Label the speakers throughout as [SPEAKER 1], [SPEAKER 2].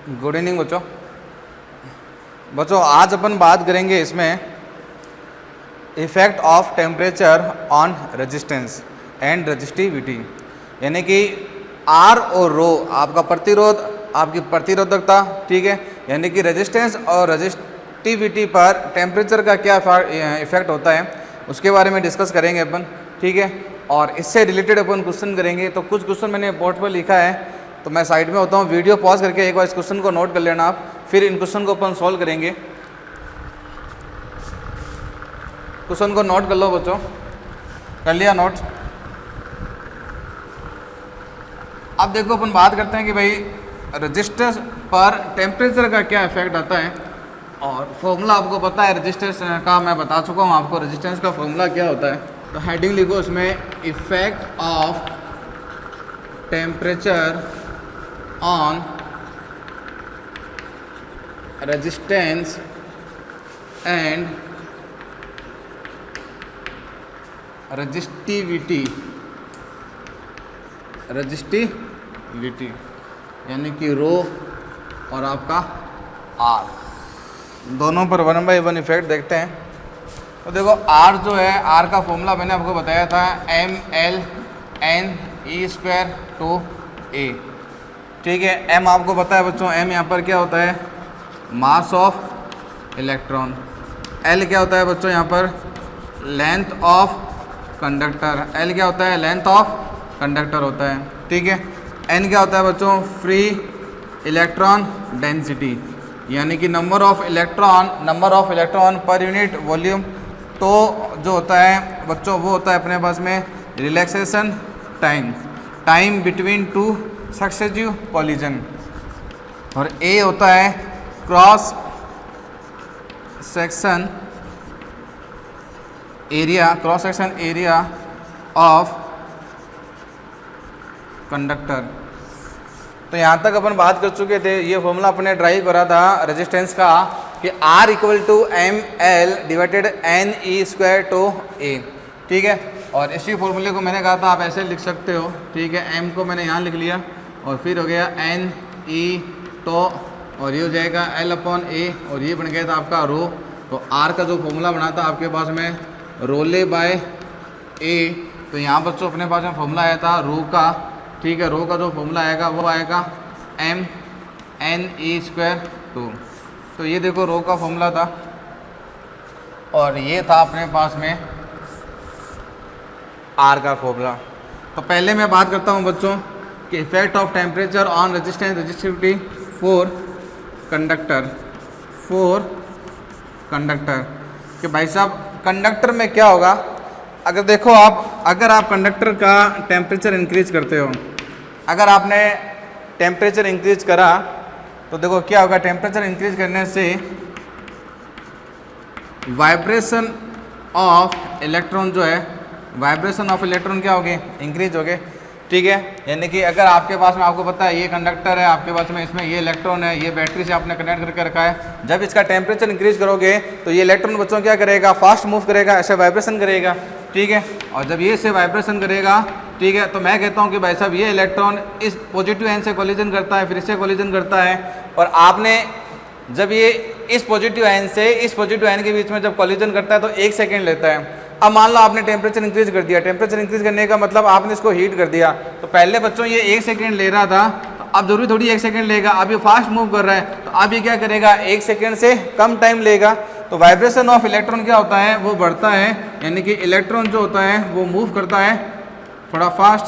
[SPEAKER 1] Good evening बच्चों। आज अपन बात करेंगे इसमें effect of temperature on resistance and resistivity, यानी कि आर और रो आपका प्रतिरोध, आपकी प्रतिरोधकता, ठीक है, यानी कि रेजिस्टेंस और रजिस्टिविटी पर टेम्परेचर का क्या इफेक्ट होता है उसके बारे में डिस्कस करेंगे अपन, ठीक है। और इससे रिलेटेड अपन क्वेश्चन करेंगे। तो कुछ क्वेश्चन मैंने बोर्ड पर लिखा है, तो मैं साइड में होता हूँ, वीडियो पॉज करके एक बार इस क्वेश्चन को नोट कर लेना आप, फिर इन क्वेश्चन को अपन सॉल्व करेंगे। क्वेश्चन को नोट कर लो बच्चों, कर लिया नोट। अब देखो अपन बात करते हैं कि भाई रेजिस्टेंस पर टेम्परेचर का क्या इफेक्ट आता है, और फॉर्मूला आपको पता है रेजिस्टेंस का, मैं बता चुका हूँ आपको रेजिस्टेंस का फॉर्मूला क्या होता है। तो हेडिंग लिखो उसमें effect of temperature on resistance and resistivity, यानी कि रो और आपका आर, दोनों पर 1/1 इफेक्ट देखते हैं। तो देखो आर जो है, आर का फॉर्मूला मैंने आपको बताया था mL/n(E²/2a), ठीक है। एम आपको पता है बच्चों, एम यहाँ पर क्या होता है, मास ऑफ इलेक्ट्रॉन। एल क्या होता है बच्चों, यहाँ पर लेंथ ऑफ कंडक्टर, एल क्या होता है, लेंथ ऑफ कंडक्टर होता है, ठीक है। एन क्या होता है बच्चों, फ्री इलेक्ट्रॉन डेंसिटी, यानी कि number of electron per unit volume. तो जो होता है बच्चों वो होता है अपने पास में relaxation time between two successive collision, और ए होता है cross section area of conductor. तो यहाँ तक अपन बात कर चुके थे, ये फॉर्मूला अपने ड्राइव करा था रेजिस्टेंस का कि R = mL/n(E²/2a), ठीक है। और इसी फॉर्मूले को मैंने कहा था आप ऐसे लिख सकते हो, ठीक है। m को मैंने यहाँ लिख लिया और फिर हो गया n(E²), और ये हो जाएगा L/A, और ये बन गया था आपका रो। तो R का जो फॉर्मूला बना था आपके पास में ρ/A, तो यहाँ बच्चों अपने पास में फॉर्मूला आया था रो का, ठीक है। रो का जो फॉर्मूला आएगा वो आएगा mN(E²/2). तो ये देखो रो का फॉर्मूला था, और ये था अपने पास में आर का फॉर्मूला। तो पहले मैं बात करता हूँ बच्चों कि effect of temperature on resistance resistivity for conductor कि भाई साहब कंडक्टर में क्या होगा। अगर देखो अगर आप कंडक्टर का टेम्परेचर इंक्रीज करते हो, अगर आपने टेम्परेचर इंक्रीज करा तो देखो क्या होगा, टेम्परेचर इंक्रीज करने से वाइब्रेशन ऑफ इलेक्ट्रॉन जो है, वाइब्रेशन ऑफ इलेक्ट्रॉन क्या होगी, इंक्रीज हो गए, ठीक है। यानी कि अगर आपके पास में, आपको पता है ये कंडक्टर है आपके पास में, इसमें ये इलेक्ट्रॉन है, ये बैटरी से आपने कनेक्ट करके रखा है। जब इसका टेम्परेचर इंक्रीज करोगे तो ये इलेक्ट्रॉन बच्चों क्या करेगा, फास्ट मूव करेगा, ऐसे वाइब्रेशन करेगा, ठीक है। और जब ये से वाइब्रेशन करेगा, ठीक है, तो मैं कहता हूँ कि भाई साहब ये इलेक्ट्रॉन इस पॉजिटिव आयन से कोलिजन करता है, फिर इससे कोलिजन करता है, और आपने जब ये इस पॉजिटिव आयन से इस पॉजिटिव आयन के बीच में जब कोलिजन करता है तो 1 सेकेंड लेता है। अब मान लो आपने टेम्परेचर इंक्रीज कर दिया, टेम्परेचर इंक्रीज करने का मतलब आपने इसको हीट कर दिया। तो पहले बच्चों ये 1 सेकेंड ले रहा था, तो अब जरूरी थोड़ी 1 सेकेंड लेगा, अब ये फास्ट मूव कर रहा है, तो अब ये क्या करेगा, 1 सेकेंड से कम टाइम लेगा। तो वाइब्रेशन ऑफ इलेक्ट्रॉन क्या होता है, वो बढ़ता है, यानी कि इलेक्ट्रॉन जो होता है वो मूव करता है थोड़ा फास्ट,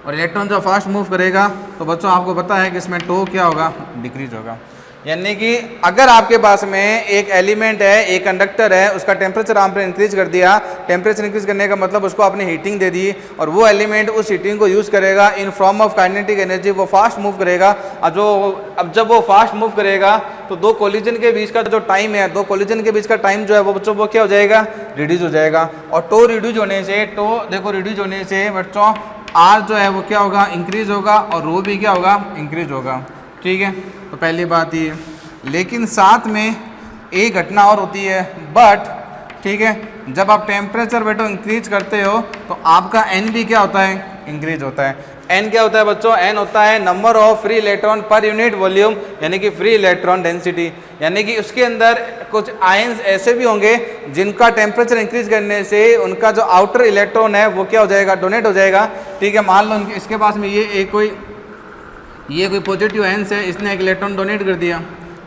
[SPEAKER 1] और इलेक्ट्रॉन जो फास्ट मूव करेगा तो बच्चों आपको पता है कि इसमें टो क्या होगा, डिक्रीज होगा। यानी कि अगर आपके पास में एक एलिमेंट है, एक कंडक्टर है, उसका टेम्परेचर आपने इंक्रीज कर दिया, टेम्परेचर इंक्रीज करने का मतलब उसको आपने हीटिंग दे दी, और वो एलिमेंट उस हीटिंग को यूज़ करेगा in form of kinetic energy, वो फास्ट मूव करेगा। अब जब वो फास्ट मूव करेगा तो दो कोलिजन के बीच का जो टाइम है, दो कोलिजन के बीच का टाइम जो है वो बच्चों वो क्या हो जाएगा, रिड्यूज हो जाएगा। और टो रिड्यूज होने से, रिड्यूज होने से बच्चों आर जो है वो क्या होगा, इंक्रीज होगा, और रो भी क्या होगा, इंक्रीज होगा, ठीक है। तो पहली बात ये, लेकिन साथ में एक घटना और होती है, बट ठीक है, जब आप टेम्परेचर बेटो इंक्रीज करते हो तो आपका एन भी क्या होता है, इंक्रीज होता है। एन क्या होता है बच्चों, एन होता है number of free electron per unit volume, यानी कि फ्री इलेक्ट्रॉन डेंसिटी, यानी कि उसके अंदर कुछ आयंस ऐसे भी होंगे जिनका टेम्परेचर इंक्रीज करने से उनका जो आउटर इलेक्ट्रॉन है वो क्या हो जाएगा, डोनेट हो जाएगा। ठीक है, मान लो इसके पास में ये कोई पॉजिटिव आयंस है, इसने एक इलेक्ट्रॉन डोनेट कर दिया।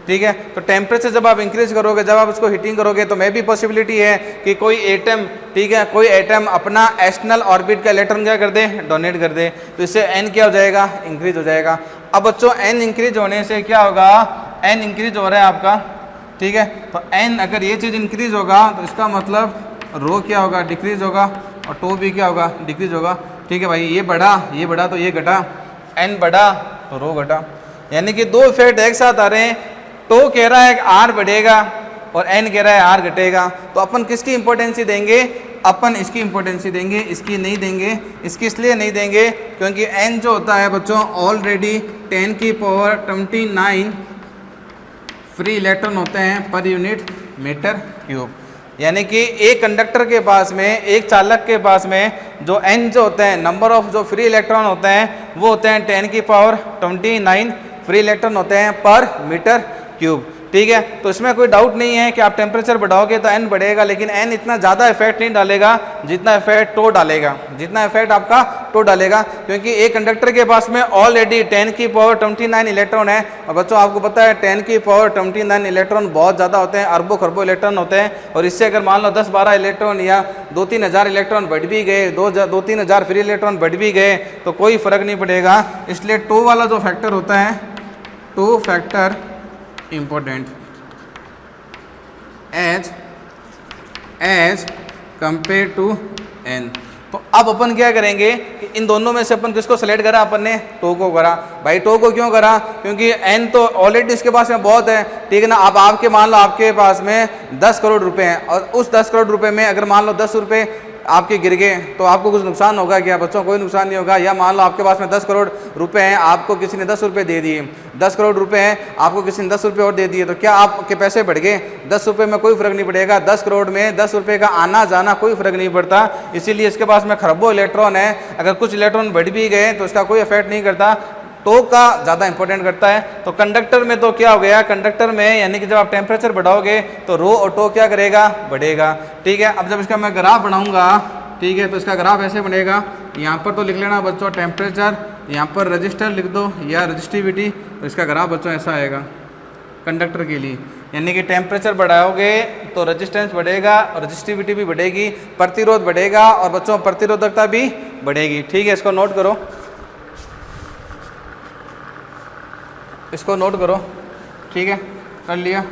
[SPEAKER 1] ठीक है, तो टेम्परेचर जब आप इंक्रीज करोगे, जब आप उसको हीटिंग करोगे, तो मे भी पॉसिबिलिटी है कि कोई एटम, ठीक है, कोई एटम अपना एक्सटर्नल ऑर्बिट का इलेक्ट्रॉन क्या कर दे, डोनेट कर दे, तो इससे एन क्या हो जाएगा, इंक्रीज हो जाएगा। अब बच्चों एन इंक्रीज होने से क्या होगा, एन इंक्रीज हो रहा है आपका, ठीक है, तो एन अगर ये चीज़ इंक्रीज होगा तो इसका मतलब रो क्या होगा, डिक्रीज होगा, और टो भी क्या होगा, डिक्रीज होगा। ठीक है भाई, ये बढ़ा तो ये घटा, एन बढ़ा तो रो घटा, यानी कि दो इफेक्ट एक साथ आ रहे हैं। टो कह रहा है आर बढ़ेगा और एन कह रहा है आर घटेगा, तो अपन किसकी इंपॉर्टेंसी देंगे, अपन इसकी इंपॉर्टेंसी देंगे, इसकी नहीं देंगे। इसकी इसलिए नहीं देंगे क्योंकि एन जो होता है बच्चों ऑलरेडी 10 की पावर 29 फ्री इलेक्ट्रॉन होते हैं पर यूनिट मीटर क्यूब, यानी कि एक कंडक्टर के पास में, एक चालक के पास में जो एन जो होते हैं, नंबर ऑफ जो फ्री इलेक्ट्रॉन होते हैं वो होते हैं 10 की पावर 29 फ्री इलेक्ट्रॉन होते हैं पर मीटर क्यूब। ठीक है, तो इसमें कोई डाउट नहीं है कि आप टेम्परेचर बढ़ाओगे तो एन बढ़ेगा, लेकिन एन इतना ज़्यादा इफेक्ट नहीं डालेगा जितना इफेक्ट टो डालेगा, जितना इफेक्ट आपका टो डालेगा, क्योंकि एक कंडक्टर के पास में ऑलरेडी 10 की पावर 29 इलेक्ट्रॉन है। और बच्चों आपको पता है 10 की पावर 29 इलेक्ट्रॉन बहुत ज़्यादा होते हैं, अरबों खरबों इलेक्ट्रॉन होते हैं, और इससे अगर मान लो 10-12 इलेक्ट्रॉन या 2-3 हज़ार इलेक्ट्रॉन बढ़ भी गए, 2-3 हज़ार फ्री इलेक्ट्रॉन बढ़ भी गए तो कोई फ़र्क नहीं पड़ेगा। इसलिए टो वाला जो फैक्टर होता है, two factor important as compare to N. तो अब अपन क्या करेंगे कि इन दोनों में से अपन किसको सेलेक्ट करा, अपन ने टो को करा। भाई टो को क्यों करा, क्योंकि एन तो ऑलरेडी इसके पास में बहुत है, ठीक है ना। अब आपके मान लो आपके पास में 10 करोड़ रुपए हैं, और उस 10 करोड़ रुपए में अगर मान लो 10 रुपये आपके गिर गए तो आपको कुछ नुकसान होगा क्या बच्चों, कोई नुकसान नहीं होगा। या मान लो आपके पास में 10 करोड़ रुपए हैं, आपको किसी ने 10 रुपये दे दिए, 10 करोड़ रुपए हैं, आपको किसी ने 10 रुपये और दे दिए, तो क्या आपके पैसे बढ़ गए? 10 रुपये में कोई फर्क नहीं पड़ेगा, 10 करोड़ में 10 रुपये का आना जाना कोई फर्क नहीं पड़ता। इसीलिए इसके पास में खरबों इलेक्ट्रॉन है, अगर कुछ इलेक्ट्रॉन बढ़ भी गए तो इसका कोई इफेक्ट नहीं करता, टो का ज़्यादा इंपॉर्टेंट करता है। तो कंडक्टर में तो क्या हो गया, कंडक्टर में यानी कि जब आप टेम्परेचर बढ़ाओगे तो रो और टो क्या करेगा, बढ़ेगा। ठीक है, अब जब इसका मैं ग्राफ बनाऊंगा, ठीक है, तो इसका ग्राफ ऐसे बनेगा। यहाँ पर तो लिख लेना बच्चों टेम्परेचर, यहाँ पर रजिस्टर लिख दो या रजिस्टिविटी, तो इसका ग्राफ बच्चों ऐसा आएगा कंडक्टर के लिए। यानी कि टेम्परेचर बढ़ाओगे तो रेजिस्टेंस बढ़ेगा और रजिस्टिविटी भी बढ़ेगी, प्रतिरोध बढ़ेगा और बच्चों प्रतिरोधकता भी बढ़ेगी। ठीक है, इसको नोट करो, इसको नोट करो। ठीक है, कर लिया।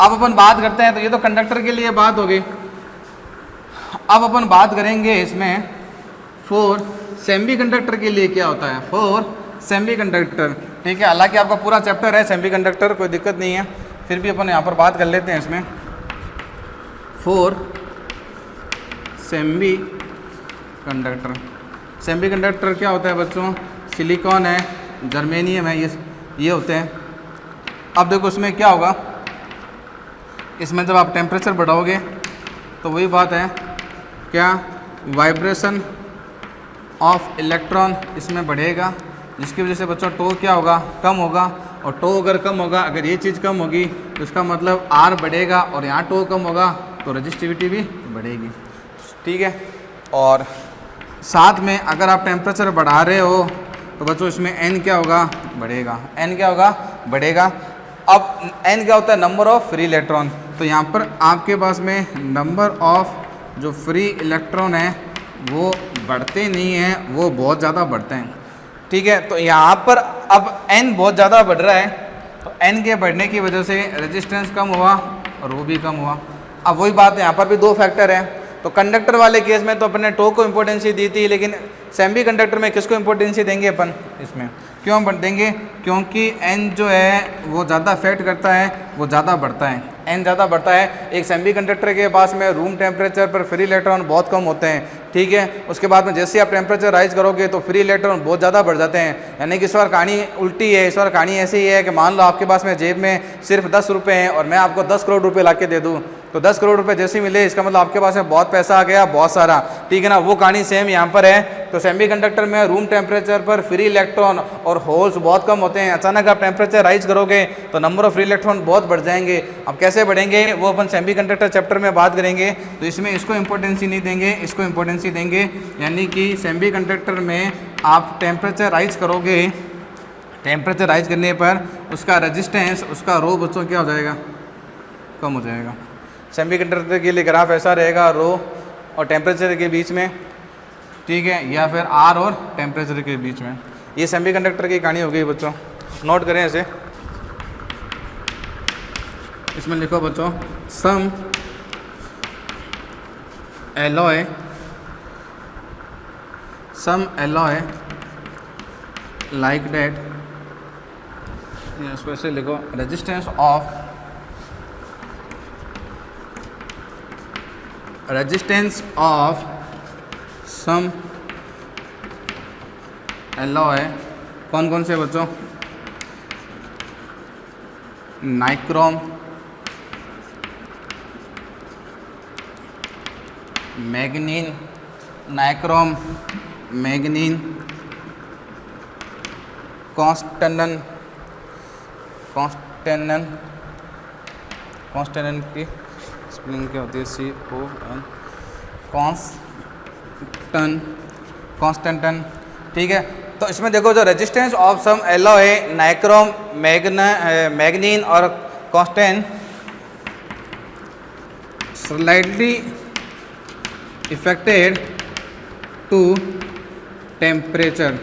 [SPEAKER 1] अब अपन बात करते हैं, तो ये तो कंडक्टर के लिए बात हो गई। अब अपन बात करेंगे इसमें फॉर सेमीकंडक्टर के लिए क्या होता है, फॉर सेमीकंडक्टर। ठीक है, हालांकि आपका पूरा चैप्टर है सेमीकंडक्टर, कोई दिक्कत नहीं है, फिर भी अपन यहाँ पर बात कर लेते हैं इसमें। फॉर सेमीकंडक्टर, सेमीकंडक्टर क्या होता है बच्चों, सिलिकॉन है, जर्मेनियम है, ये होते हैं। अब देखो इसमें क्या होगा, इसमें जब आप टेम्परेचर बढ़ाओगे तो वही बात है, क्या वाइब्रेशन ऑफ इलेक्ट्रॉन इसमें बढ़ेगा, जिसकी वजह से बच्चों टो क्या होगा, कम होगा। और टो अगर कम होगा, अगर ये चीज़ कम होगी तो इसका मतलब आर बढ़ेगा, और यहाँ टो कम होगा तो रजिस्टिविटी भी बढ़ेगी। ठीक है, और साथ में अगर आप टेम्परेचर बढ़ा रहे हो तो बच्चों इसमें एन क्या होगा, बढ़ेगा, एन क्या होगा, बढ़ेगा। अब एन क्या होता है, नंबर ऑफ फ्री इलेक्ट्रॉन। तो यहाँ पर आपके पास में नंबर ऑफ जो फ्री इलेक्ट्रॉन है वो बढ़ते नहीं हैं, वो बहुत ज़्यादा बढ़ते हैं। ठीक है, तो यहाँ पर अब एन बहुत ज़्यादा बढ़ रहा है, तो एन के बढ़ने की वजह से रेजिस्टेंस कम हुआ और वो भी कम हुआ। अब वही बात है, यहाँ पर भी दो फैक्टर हैं। तो कंडक्टर वाले केस में तो अपने टो को इम्पोर्टेंसी दी थी, लेकिन सेमी कंडक्टर में किसको इम्पोर्टेंसी देंगे अपन इसमें, क्यों देंगे, क्योंकि एन जो है वो ज़्यादा इफेक्ट करता है, वो ज़्यादा बढ़ता है, एन ज़्यादा बढ़ता है। एक सेमी कंडक्टर के पास में रूम टेम्परेचर पर फ्री इलेक्ट्रॉन बहुत कम होते हैं। ठीक है, उसके बाद में जैसे आप टेम्परेचर राइज करोगे तो फ्री इलेक्ट्रॉन बहुत ज़्यादा बढ़ जाते हैं। यानी कि इस बार कहानी उल्टी है, इस बार कहानी ऐसी ही है कि मान लो आपके पास में जेब में सिर्फ 10 रुपये हैं और मैं आपको 10 करोड़ रुपये ला के दे दूँ, तो 10 करोड़ रुपए जैसे ही मिले इसका मतलब आपके पास में बहुत पैसा आ गया, बहुत सारा, ठीक है ना। वो कहानी सेम यहाँ पर है। तो सेमीकंडक्टर में रूम टेम्परेचर पर फ्री इलेक्ट्रॉन और होल्स बहुत कम होते हैं। अचानक आप टेम्परेचर राइज करोगे तो नंबर ऑफ फ्री इलेक्ट्रॉन बहुत बढ़ जाएंगे। अब कैसे बढ़ेंगे वो अपन सेमीकंडक्टर चैप्टर में बात करेंगे। तो इसमें इसको इंपॉर्टेंसी नहीं देंगे, इसको इंपॉर्टेंसी देंगे, यानी कि सेमीकंडक्टर में आप टेम्परेचर राइज करोगे, टेम्परेचर राइज करने पर उसका रेजिस्टेंस, उसका रो बच्चों क्या हो जाएगा, कम हो जाएगा। सेमीकंडक्टर के लिए ग्राफ ऐसा रहेगा, रो और टेम्परेचर के बीच में, ठीक है, या फिर आर और टेम्परेचर के बीच में। ये सेमीकंडक्टर की कहानी हो गई बच्चों, नोट करें इसे। इसमें लिखो बच्चों, सम एलॉय लाइक दैट, इसको ऐसे लिखो, रेजिस्टेंस ऑफ सम एलॉय, कौन कौन से बच्चों, नाइक्रोम, मैग्नीन, नाइक्रोम, मैग्नीन, कॉन्स्टेनन की स्पेलिंग क्या होती है, CON, कॉन्स्टेंटन, ठीक है। तो इसमें देखो जो resistance of some alloy, nichrome, manganin और constant slightly affected to temperature,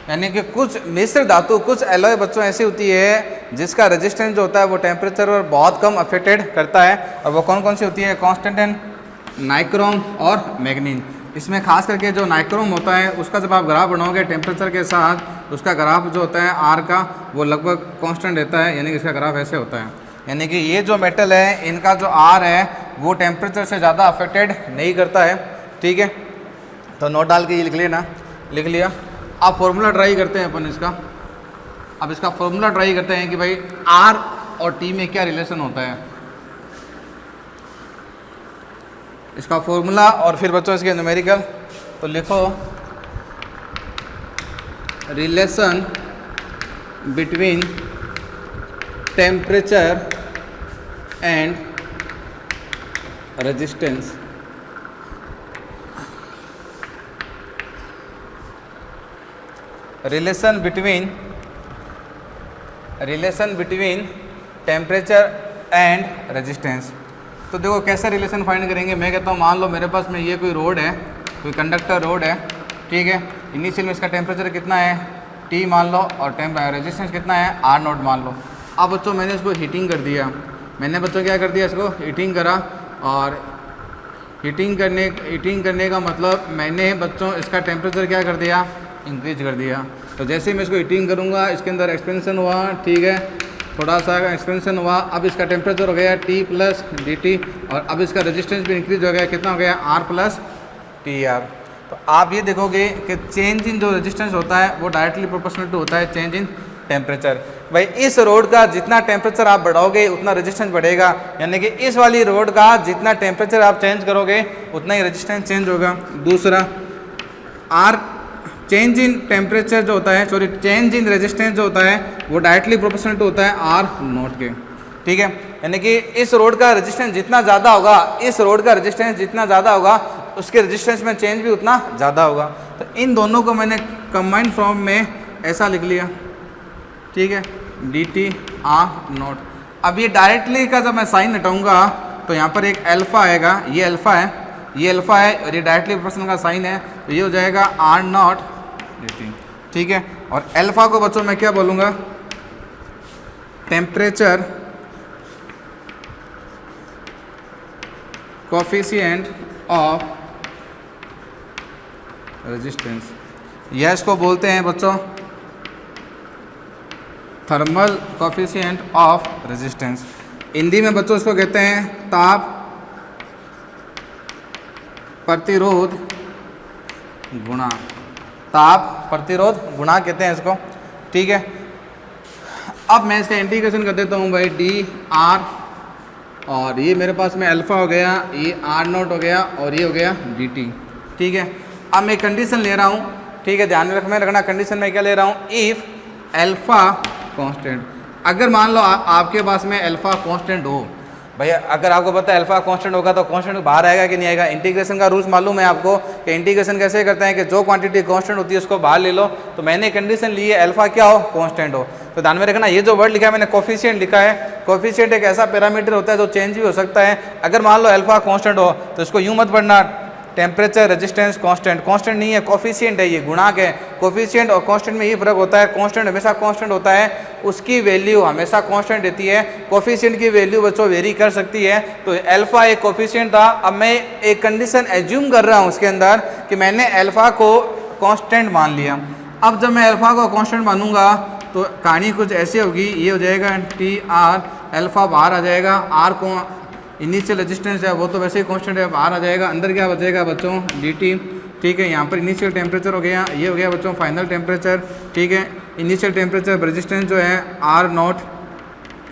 [SPEAKER 1] यानी कि कुछ मिश्र धातु, कुछ एलॉय बच्चों ऐसी होती है जिसका रेजिस्टेंस जो होता है वो टेम्परेचर पर बहुत कम अफेक्टेड करता है। और वो कौन कौन सी होती है, कॉन्स्टेंटन, नाइक्रोम और मैग्नीन। इसमें खास करके जो नाइक्रोम होता है उसका जब आप ग्राफ बनाओगे टेम्परेचर के साथ, उसका ग्राफ जो होता है आर का वो लगभग कांस्टेंट रहता है, यानी कि इसका ग्राफ ऐसे होता है। यानी कि ये जो मेटल है इनका जो आर है वो टेम्परेचर से ज़्यादा अफेक्टेड नहीं करता है, ठीक है। तो नोट डाल के ये लिख लेना, लिख लिया। अब फॉर्मूला ट्राई करते हैं अपन इसका। अब इसका फॉर्मूला ट्राई करते हैं कि भाई आर और टी में क्या रिलेशन होता है, इसका फॉर्मूला और फिर बच्चों इसके न्यूमेरिकल। तो लिखो, relation between temperature and resistance, relation between temperature and resistance. तो देखो कैसे रिलेशन फाइंड करेंगे। मैं कहता हूँ मान लो मेरे पास में ये कोई रोड है, कोई कंडक्टर रोड है, ठीक है। इनिशियल में इसका टेम्परेचर कितना है, T मान लो, और रेजिस्टेंस कितना है, R0 मान लो। अब बच्चों मैंने इसको हीटिंग कर दिया, मैंने बच्चों क्या कर दिया, इसको हीटिंग करा। और हीटिंग करने का मतलब मैंने बच्चों इसका टेम्परेचर क्या कर दिया, इंक्रीज कर दिया। तो जैसे ही मैं इसको हीटिंग करूँगा इसके अंदर एक्सपेंशन हुआ, ठीक है, थोड़ा सा एक्सपेंशन हुआ। अब इसका टेम्परेचर हो गया T प्लस dt, और अब इसका रेजिस्टेंस भी इंक्रीज हो गया, कितना हो गया, R प्लस TR। तो आप ये देखोगे कि चेंज इन जो रेजिस्टेंस होता है वो डायरेक्टली प्रोपोर्शनल टू होता है चेंज इन टेम्परेचर। भाई इस रोड का जितना टेम्परेचर आप बढ़ाओगे उतना रेजिस्टेंस बढ़ेगा, यानी कि इस वाली रोड का जितना टेम्परेचर आप चेंज करोगे उतना ही रेजिस्टेंस चेंज होगा। दूसरा, आर चेंज इन टेम्परेचर जो होता है, सॉरी चेंज इन रेजिस्टेंस जो होता है वो डायरेक्टली प्रोपोर्शनल टू होता है R0 के, ठीक है। यानी कि इस रोड का रेजिस्टेंस जितना ज़्यादा होगा, इस रोड का रेजिस्टेंस जितना ज़्यादा होगा उसके रेजिस्टेंस में चेंज भी उतना ज़्यादा होगा। तो इन दोनों को मैंने कंबाइंड फॉर्म में ऐसा लिख लिया, ठीक है, dt R0। अब ये डायरेक्टली का जब मैं साइन हटाऊंगा तो यहाँ पर एक अल्फा आएगा, ये अल्फा है, ये अल्फा है, और ये डायरेक्टली प्रोपोर्शनल का साइन है, तो ये हो जाएगा R0 dt, ठीक है। और अल्फा को बच्चों मैं क्या बोलूँगा, टेम्परेचर कोफिशिएंट ऑफ रेजिस्टेंस, यह इसको बोलते हैं बच्चों thermal coefficient of resistance. Hindi में बच्चों इसको कहते हैं ताप प्रतिरोध गुणा, ताप प्रतिरोध गुणा कहते हैं इसको, ठीक है। अब मैं इसका इंटीग्रेशन कर देता हूँ भाई, डी आर और ये मेरे पास में अल्फ़ा हो गया, ये आर नॉट हो गया और ये हो गया डी टी। ठीक है, अब मैं कंडीशन ले रहा हूँ, ठीक है, ध्यान में रखना कंडीशन में क्या ले रहा हूँ, इफ़ अल्फ़ा कांस्टेंट। अगर मान लो आपके पास में अल्फ़ा कांस्टेंट हो, भैया अगर आपको पता है अल्फ़ा कांस्टेंट होगा तो कांस्टेंट बाहर आएगा कि नहीं आएगा। इंटीग्रेशन का रूल्स मालूम है आपको कि इंटीग्रेशन कैसे करते हैं कि जो क्वांटिटी कांस्टेंट होती है उसको बाहर ले लो। तो मैंने कंडीशन ली है अल्फ़ा क्या हो, कांस्टेंट हो। तो ध्यान में रखना ये जो वर्ड लिखा है मैंने कोफिशिएंट लिखा है। कोफिशिएंट एक ऐसा पैरामीटर होता है जो चेंज भी हो सकता है। अगर मान लो अल्फ़ा कांस्टेंट हो तो इसको यूँ मत पढ़ना टेम्परेचर रेजिस्टेंस कांस्टेंट, कांस्टेंट नहीं है, कोफिशिएंट है, ये गुणांक है। कोफिशिएंट और कांस्टेंट में ये फर्क होता है, कांस्टेंट हमेशा कांस्टेंट होता है, उसकी वैल्यू हमेशा कांस्टेंट रहती है। कोफिशिएंट की वैल्यू बच्चों वेरी कर सकती है। तो अल्फा एक कोफिशिएंट था। अब मैं एक कंडीशन एज्यूम कर रहा हूँ उसके अंदर कि मैंने अल्फा को कांस्टेंट मान लिया। अब जब मैं अल्फा को कांस्टेंट मानूंगा तो कहानी कुछ ऐसी होगी, ये हो जाएगा टी आर, अल्फा बाहर आ जाएगा, आर को इनिशियल रेजिस्टेंस है वो तो वैसे ही कांस्टेंट है, बाहर आ जाएगा, अंदर क्या बचेगा बच्चों, डी टी। ठीक है, यहाँ पर इनिशियल टेम्परेचर हो गया, ये हो गया बच्चों फाइनल टेम्परेचर। ठीक है, इनिशियल टेम्परेचर रेजिस्टेंस जो है आर नॉट,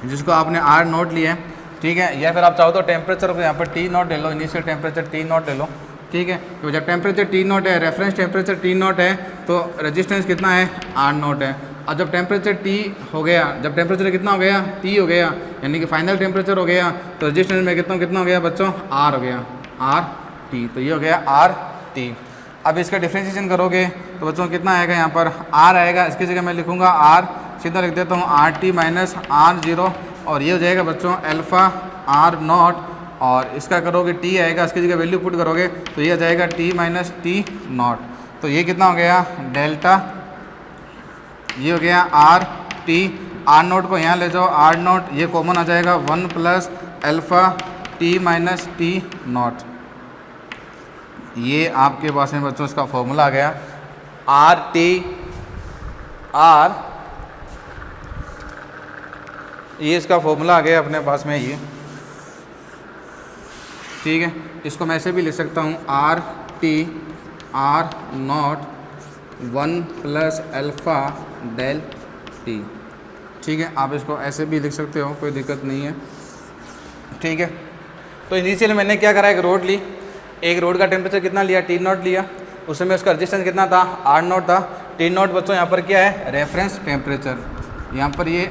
[SPEAKER 1] जिसको आपने आर नॉट लिया है। ठीक है, या फिर आप चाहो तो टेम्परेचर को यहाँ पर टी नॉट ले लो, इनिशियल टेम्परेचर टी नॉट ले लो। ठीक है, तो जब टेम्परेचर टी नॉट है, रेफरेंस टेम्परेचर टी नॉट है, तो रेजिस्टेंस कितना है, आर नॉट है। और जब टेम्परेचर टी हो गया, जब टेम्परेचर कितना हो गया, टी हो गया, यानी कि फाइनल टेम्परेचर हो गया, तो रेजिस्टेंस में कितना हो गया बच्चों, आर हो गया, आर टी। तो ये हो गया आर टी। अब इसका डिफ्रेंशिएशन करोगे तो बच्चों कितना आएगा, यहाँ पर आर आएगा, इसकी जगह मैं लिखूँगा आर, सीधा लिख देता हूँ R T minus R zero, और ये हो जाएगा बच्चों अल्फ़ा आर नॉट, और इसका करोगे टी आएगा, इसकी जगह वैल्यू पुट करोगे तो ये आ जाएगा टी माइनस टी नॉट। तो ये कितना हो गया डेल्टा, ये हो गया आर टी, आर नोट को यहाँ ले जाओ, आर नोट ये कॉमन आ जाएगा 1 plus alpha T minus T not. ये आपके पास में बच्चों इसका फॉर्मूला आ गया, आर टी आर, ये इसका फॉर्मूला आ गया अपने पास में ये। ठीक है, इसको मैं ऐसे भी लिख सकता हूँ R T R not 1 plus alpha delta. ठीक है, आप इसको ऐसे भी लिख सकते हो, कोई दिक्कत नहीं है। ठीक है, तो इनिशियल मैंने क्या करा, एक रोड ली, एक रोड का टेम्परेचर कितना लिया, टी नॉट लिया, उसमें उसका रजिस्टेंस कितना था, आर नॉट था। टी नॉट बच्चों यहाँ पर क्या है, रेफरेंस टेम्परेचर, यहाँ पर ये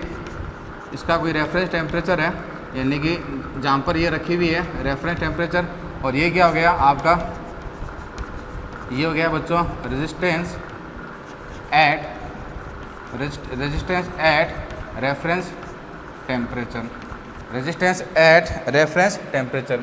[SPEAKER 1] इसका कोई रेफरेंस टेम्परेचर है, यानी कि जहाँ पर ये रखी हुई है रेफरेंस टेम्परेचर। और ये क्या हो गया आपका, ये हो गया बच्चों resistance at reference temperature, resistance at reference temperature.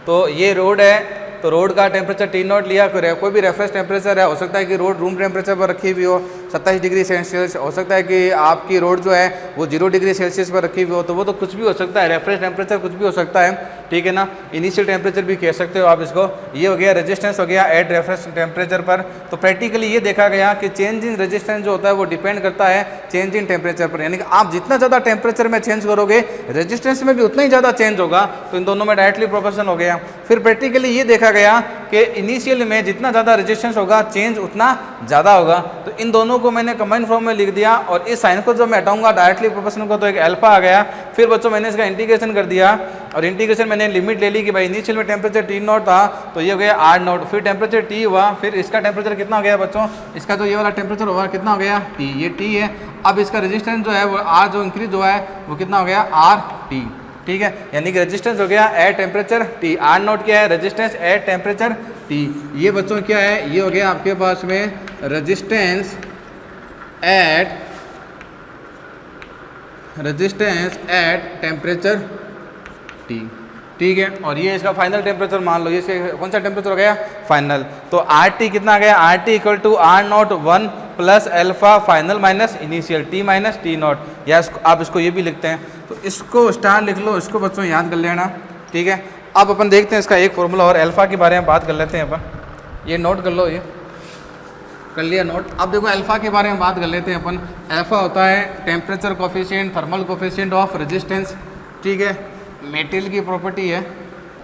[SPEAKER 1] तो ये रोड है, तो रोड का टेम्परेचर टी नॉट लिया, कोई भी रेफरेंस टेम्परेचर है, हो सकता है कि रोड रूम टेम्परेचर पर रखी हुई हो 27 डिग्री सेल्सियस, हो सकता है कि आपकी रोड जो है वो 0 डिग्री सेल्सियस पर रखी हुई हो, तो वो तो कुछ भी हो सकता है, रेफरेंस टेम्परेचर कुछ भी हो सकता है। ठीक है ना, इनिशियल टेम्परेचर भी कह सकते हो आप इसको। ये हो गया रेजिस्टेंस हो गया एट रेफरेंस टेम्परेचर पर। तो प्रैक्टिकली ये देखा गया कि चेंज इन रेजिस्टेंस जो होता है वो डिपेंड करता है चेंज इन टेम्परेचर पर, यानी कि आप जितना ज़्यादा टेम्परेचर में चेंज करोगे रेजिस्टेंस में भी उतना ही ज़्यादा चेंज होगा। तो इन दोनों में डायरेक्टली प्रोपोर्शन हो गया। फिर प्रैक्टिकली ये देखा गया कि इनिशियल में जितना ज़्यादा रेजिस्टेंस होगा चेंज उतना ज़्यादा होगा। तो इन दोनों को मैंने कंबाइन फॉर्म में लिख दिया, और इस साइन को जब मैं हटाऊंगा डायरेक्टली प्रोपोर्शनल को, तो एक अल्फा आ गया। फिर बच्चों मैंने इसका इंटीग्रेशन कर दिया, और इंटीग्रेशन मैंने लिमिट ले ली कि भाई इनिशियल में टेम्परेचर टी नॉट था तो ये हो गया आर नॉट, फिर टेम्परेचर टी हुआ, फिर इसका टेम्परेचर कितना हो गया बच्चों, इसका जो ये वाला टेम्परेचर होगा कितना हो गया टी, ये टी है। अब इसका रेजिस्टेंस जो है वो आर जो इंक्रीज हुआ है वो कितना हो गया आर टी। ठीक है, यानी कि रेजिस्टेंस हो गया at temperature T, R not क्या है, रेजिस्टेंस एट टेम्परेचर टी। ये बच्चों क्या है, ये हो गया आपके पास में रेजिस्टेंस एट टेम्परेचर टी। ठीक है, और ये इसका फाइनल टेम्परेचर मान लो, ये कौन सा टेम्परेचर हो गया फाइनल। तो आर टी कितना आ गया, R T equal to R not 1 plus alpha final minus initial T minus T not, या आप इसको ये भी लिखते हैं। तो इसको स्टार लिख लो, इसको बच्चों याद कर लेना। ठीक है, अब अपन देखते हैं इसका एक फॉर्मूला और अल्फा के बारे में बात कर लेते हैं अपन। ये नोट कर लो, ये कर लिया नोट। अब देखो अल्फा के बारे में बात कर लेते हैं अपन। अल्फा होता है temperature coefficient, thermal coefficient of resistance. ठीक है, मेटेरियल की प्रॉपर्टी है।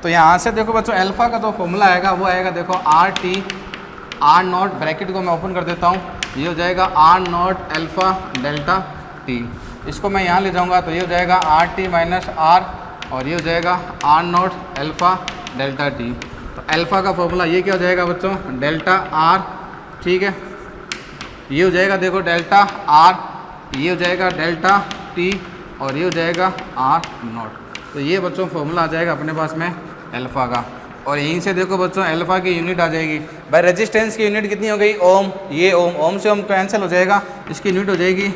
[SPEAKER 1] तो यहाँ से देखो बच्चों अल्फा का जो फॉर्मूला आएगा वो आएगा देखो R T R not, bracket को मैं ओपन कर देता हूँ, ये हो जाएगा R not alpha delta T. इसको मैं यहाँ ले जाऊँगा तो ये हो जाएगा आर टी माइनस आर, और ये हो जाएगा R not alpha delta T. तो अल्फ़ा का फॉर्मूला ये क्या हो जाएगा बच्चों, डेल्टा आर, ठीक है। ये हो जाएगा देखो डेल्टा आर, ये हो जाएगा डेल्टा टी, और ये हो जाएगा आर नॉट। तो ये बच्चों फॉर्मूला आ जाएगा अपने पास में अल्फ़ा का। और यहीं से देखो बच्चों अल्फ़ा की यूनिट आ जाएगी भाई, रेजिस्टेंस की यूनिट कितनी हो गई, ओम। ये ओम से ओम कैंसिल हो जाएगा, इसकी यूनिट हो जाएगी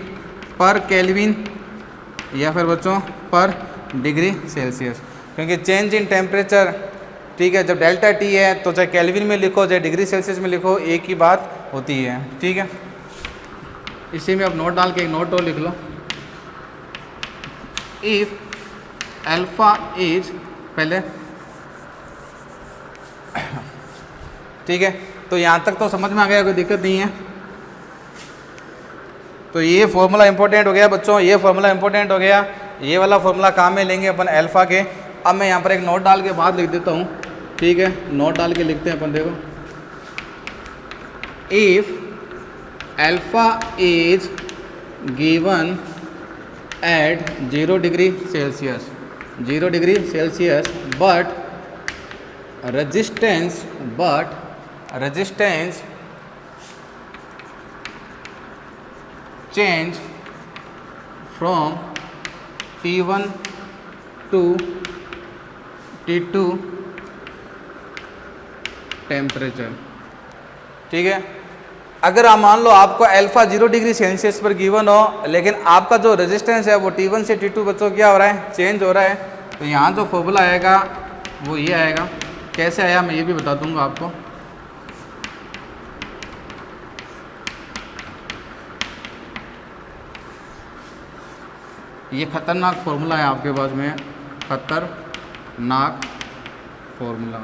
[SPEAKER 1] पर केल्विन या फिर बच्चों पर डिग्री सेल्सियस, क्योंकि चेंज इन टेम्परेचर, ठीक है, जब डेल्टा टी है तो चाहे केल्विन में लिखो चाहे डिग्री सेल्सियस में लिखो, एक ही बात होती है, ठीक है। इसी में अब नोट डाल के एक नोट और लिख लो, इफ़ अल्फ़ा इज पहले, ठीक है। तो यहाँ तक तो समझ में आ गया, कोई दिक्कत नहीं है। तो ये फॉर्मूला इंपॉर्टेंट हो गया बच्चों, ये फॉर्मूला इंपॉर्टेंट हो गया। ये वाला फॉर्मूला काम में लेंगे अपन अल्फ़ा के। अब मैं यहाँ पर एक नोट डाल के बाद लिख देता हूँ, ठीक है। नोट डाल के लिखते हैं अपन, देखो, if alpha is given at 0 degree Celsius, 0 degree Celsius, but resistance change from T1 to T2 temperature, ठीक है। अगर आप मान लो आपको अल्फ़ा 0 डिग्री सेल्सियस पर गिवन हो, लेकिन आपका जो रेजिस्टेंस है वो T1 से T2 बच्चों क्या हो रहा है, चेंज हो रहा है, तो यहाँ जो फॉर्मूला आएगा वो ये आएगा। कैसे आया मैं ये भी बता दूंगा आपको। ये खतरनाक फॉर्मूला है आपके पास में, खतरनाक फॉर्मूला।